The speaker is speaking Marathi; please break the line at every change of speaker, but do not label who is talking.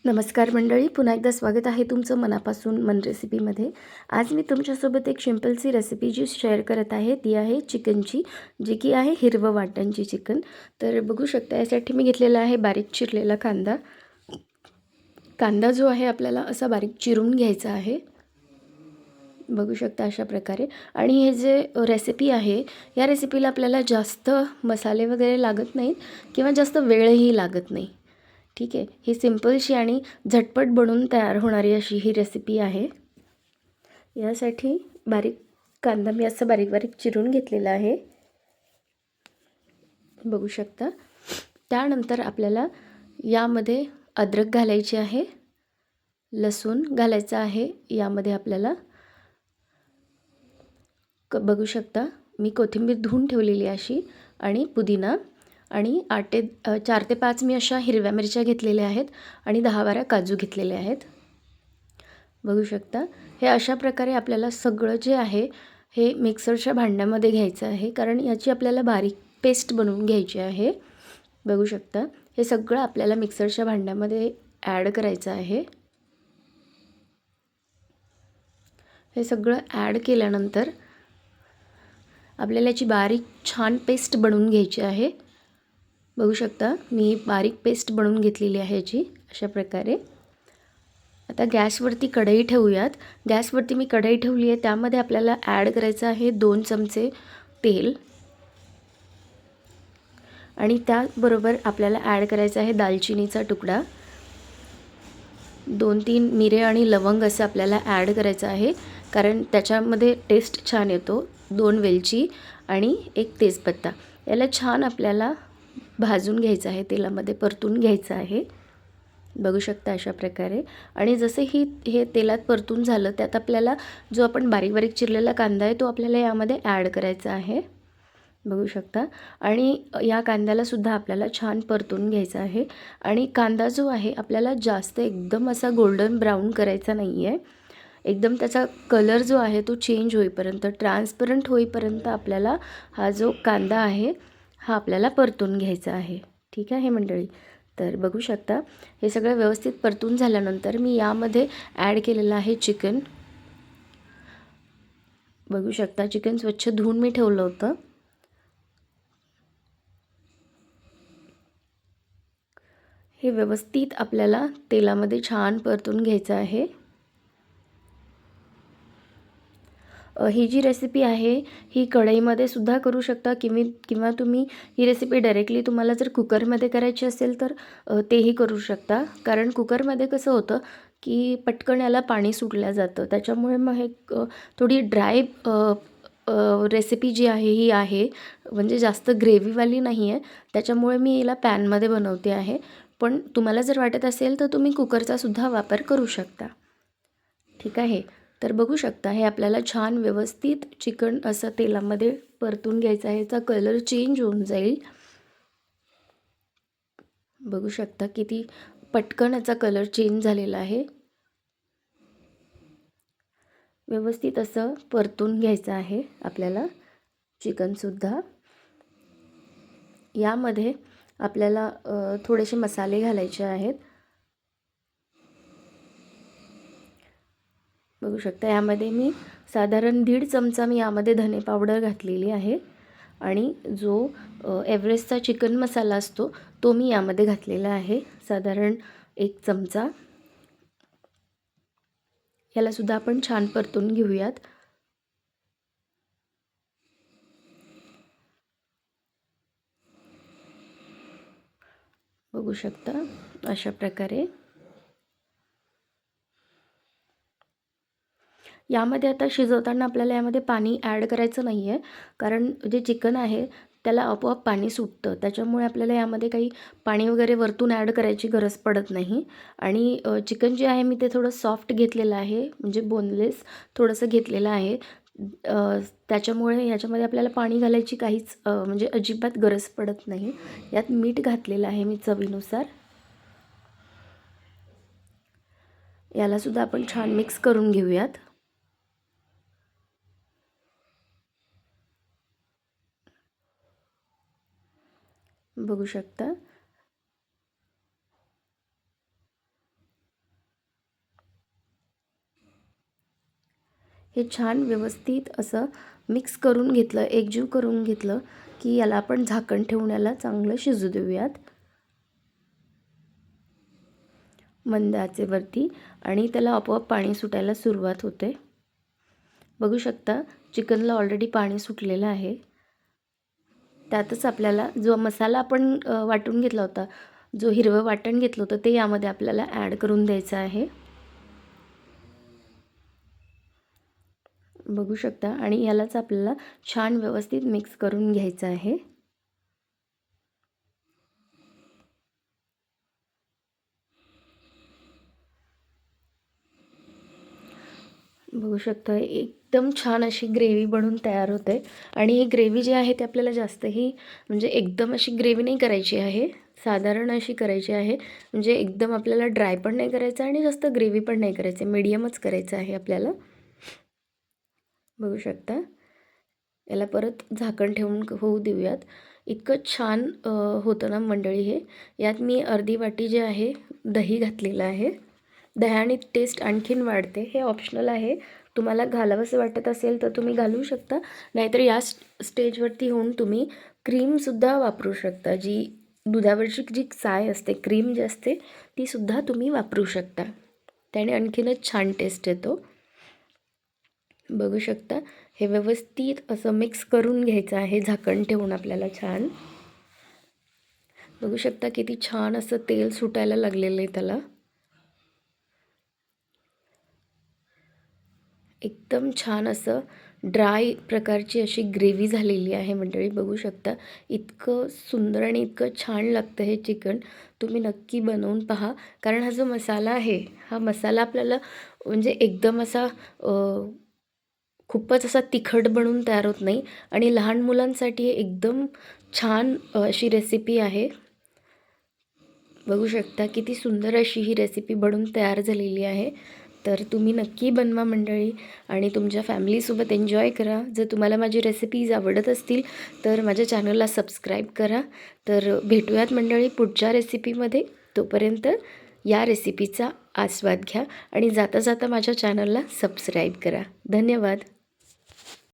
नमस्कार मंडळी, पुन्हा एकदा स्वागत आहे तुमचं मनापासून मन रेसिपीमध्ये. आज मी तुमच्यासोबत एक सिंपलसी रेसिपी जी शेअर करत आहे ती आहे चिकनची, जी की आहे हिरवं वाटणची चिकन. तर बघू शकता यासाठी मी घेतलेला आहे बारीक चिरलेला कांदा. कांदा जो आहे आपल्याला असा बारीक चिरून घ्यायचा आहे, बघू शकता अशा प्रकारे. आणि हे जे रेसिपी आहे या रेसिपीला आपल्याला जास्त मसाले वगैरे लागत नाहीत किंवा जास्त वेळही लागत नाही. ठीक आहे, ही सिंपलशी आणि झटपट बनून तयार होणारी अशी ही रेसिपी आहे. यासाठी बारीक कांदा मी असं बारीक बारीक चिरून घेतलेला आहे, बघू शकता. त्यानंतर आपल्याला यामध्ये अद्रक घालायची आहे, लसूण घालायचा आहे यामध्ये आपल्याला. बघू शकता मी कोथिंबीर धुवून ठेवलेली अशी, आणि पुदिना, आणि 4 ते 5 मी अशा हिरव्या मिरच्या घेतलेल्या आहेत आणि 10-12 काजू घेतलेले आहेत, बघू शकता. हे अशा प्रकारे आपल्याला सगळं जे आहे हे मिक्सरच्या भांड्यामध्ये घ्यायचं आहे, कारण याची आपल्याला बारीक पेस्ट बनवून घ्यायची आहे. बघू शकता हे सगळं आपल्याला मिक्सरच्या भांड्यामध्ये ॲड करायचं आहे. हे सगळं ॲड केल्यानंतर आपल्याला याची बारीक छान पेस्ट बनवून घ्यायची आहे. बघू शकता मी बारीक पेस्ट बनवून घेतलेली आहे याची अशा प्रकारे. आता गॅसवरती कढई ठेवूयात. गॅसवरती मी कढई ठेवली आहे, त्यामध्ये आपल्याला ॲड करायचं आहे 2 चमचे तेल, आणि त्याबरोबर आपल्याला ॲड करायचा आहे दालचिनीचा तुकडा, 2-3 मिरे आणि लवंग असं आपल्याला ॲड करायचं आहे, कारण त्याच्यामध्ये टेस्ट छान येतो. 2 वेलची आणि 1 तेजपत्ता. याला छान आपल्याला भाजून घ्यायचं आहे, तेलामध्ये परतून घ्यायचं आहे, बघू शकता अशा प्रकारे. आणि जसे हे तेलात परतून झालं, त्यात आपल्याला जो आपण बारीक बारीक चिरलेला कांदा आहे तो आपल्याला यामध्ये ॲड करायचा आहे, बघू शकता. आणि या कांद्याला सुद्धा आपल्याला छान परतून घ्यायचा आहे. आणि कांदा जो आहे आपल्याला जास्त एकदम असा गोल्डन ब्राऊन करायचा नाही आहे. एकदम त्याचा कलर जो आहे तो चेंज होईपर्यंत, ट्रान्सपरंट होईपर्यंत आपल्याला हा जो कांदा आहे हा आपल्याला परतून घ्यायचा आहे. ठीक आहे मंडळी. तर बघू शकता हे सगळं व्यवस्थित परतून झाल्यानंतर मी यामध्ये ॲड केलेलं आहे चिकन. बघू शकता चिकन स्वच्छ धुवून मी ठेवलं होतं. हे व्यवस्थित आपल्याला तेलामध्ये छान परतून घ्यायचं आहे. ही जी रेसिपी आहे ही कढईमध्ये सुद्धा करू शकता, किंवा तुम्ही ही रेसिपी डायरेक्टली तुम्हाला जर कुकरमध्ये करायची असेल तर तेही करू शकता. कारण कुकरमध्ये कसं होतं की पटकन याला पाणी सुटलं जातं, त्याच्यामुळे मग हे थोडी ड्राय रेसिपी जी आहे ही आहे, म्हणजे जास्त ग्रेव्हीवाली नाही आहे, त्याच्यामुळे मी याला पॅनमध्ये बनवते आहे. पण तुम्हाला जर वाटत असेल तर तुम्ही कुकरचा सुद्धा वापर करू शकता. ठीक आहे. तर बघू शकता हे आपल्याला छान व्यवस्थित चिकन असं तेलामध्ये परतून घ्यायचं आहे. याचा कलर चेंज होऊन जाईल, बघू शकता किती पटकन याचा कलर चेंज झालेला आहे. व्यवस्थित असं परतून घ्यायचं आहे आपल्याला चिकनसुद्धा. यामध्ये आपल्याला थोडेसे मसाले घालायचे आहेत, बघू शकता. यामध्ये मी साधारण 1.5 चमचा मी यामध्ये धने पावडर घातलेली आहे, आणि जो एव्हरेस्टचा चिकन मसाला असतो तो मी यामध्ये घातलेला आहे, साधारण 1 चमचा. याला सुद्धा आपण छान परतून घेऊयात. बघू शकता अशा प्रकारे. यामध्ये आता शिजवताना आपल्याला यामध्ये पाणी ॲड करायचं नाही आहे, कारण जे चिकन आहे त्याला आपोआप पाणी सुटतं, त्याच्यामुळे आपल्याला यामध्ये काही पाणी वगैरे वरतून ॲड करायची गरज पडत नाही. आणि चिकन जे आहे मी ते थोडं सॉफ्ट घेतलेलं आहे, म्हणजे बोनलेस थोडंसं घेतलेलं आहे. त्याच्यामुळे ह्याच्यामध्ये आपल्याला पाणी घालायची काहीच म्हणजे अजिबात गरज पडत नाही. यात मीठ घातलेलं आहे मी चवीनुसार. यालासुद्धा आपण छान मिक्स करून घेऊयात. बघू शकता हे छान व्यवस्थित असं मिक्स करून घेतलं, एकजीव करून घेतलं की याला आपण झाकण ठेवून याला चांगलं शिजू देऊयात मंद आचेवरती. आणि त्याला आपोआप पाणी सुटायला सुरुवात होते. बघू शकता चिकनला ऑलरेडी पाणी सुटलेलं आहे. त्यातच आपल्याला जो मसाला आपण वाटून घेतला होता, जो हिरवं वाटण घेतलं होतं ते यामध्ये आपल्याला ॲड करून द्यायचं आहे. बघू शकता आणि यालाच आपल्याला छान व्यवस्थित मिक्स करून घ्यायचं आहे. बघू शकता एकदम छान अशी ग्रेव्ही बनून तयार होते. आणि ही ग्रेव्ही जी आहे ती आपल्याला जास्तही म्हणजे एकदम अशी ग्रेव्ही नाही करायची आहे, साधारण अशी करायची आहे. म्हणजे एकदम आपल्याला ड्राय पण नाही करायचं आणि जास्त ग्रेव्ही पण नाही करायचं, मीडियमच करायचं आहे आपल्याला. बघू शकता याला परत झाकण ठेवून होऊ देऊयात. इतकं छान होतं ना मंडळी हे. यात मी अर्धी वाटी जे आहे दही घातलेलं आहे. दह्याने टेस्ट आणखीन वाढते. हे ऑप्शनल आहे, तुम्हाला घालावंसं वाटत असेल तर तुम्ही घालू शकता, नाहीतर या स्टेजवरती होऊन तुम्ही क्रीमसुद्धा वापरू शकता. जी दुधावरची जी साय असते, क्रीम जी असते तीसुद्धा तुम्ही वापरू शकता, त्याने आणखीनच छान टेस्ट येतो. बघू शकता हे व्यवस्थित असं मिक्स करून घ्यायचं आहे झाकण ठेवून आपल्याला छान. बघू शकता किती छान असं तेल सुटायला लागलेलं आहे त्याला. एकदम छान असं ड्राय प्रकारची अशी ग्रेव्ही झालेली आहे मंडळी. बघू शकता इतकं सुंदर आणि इतकं छान लागतं हे चिकन. तुम्ही नक्की बनवून पहा, कारण हा जो मसाला आहे हा मसाला आपल्याला म्हणजे एकदम असा खूपच असा तिखट बनून तयार होत नाही. आणि लहान मुलांसाठी एकदम छान अशी रेसिपी आहे. बघू शकता किती सुंदर अशी ही रेसिपी बनून तयार झालेली आहे. तर तुम्ही नक्की बनवा मंडळी आणि तुमच्या फॅमिलीसोबत एन्जॉय करा. जर तुम्हाला माझी रेसिपीज आवडत असतील तर माझ्या चॅनलला सबस्क्राईब करा. तर भेटूयात मंडळी पुढच्या रेसिपीमध्ये. तोपर्यंत या रेसिपीचा आस्वाद घ्या आणि जाता जाता माझ्या चॅनलला सबस्क्राईब करा. धन्यवाद.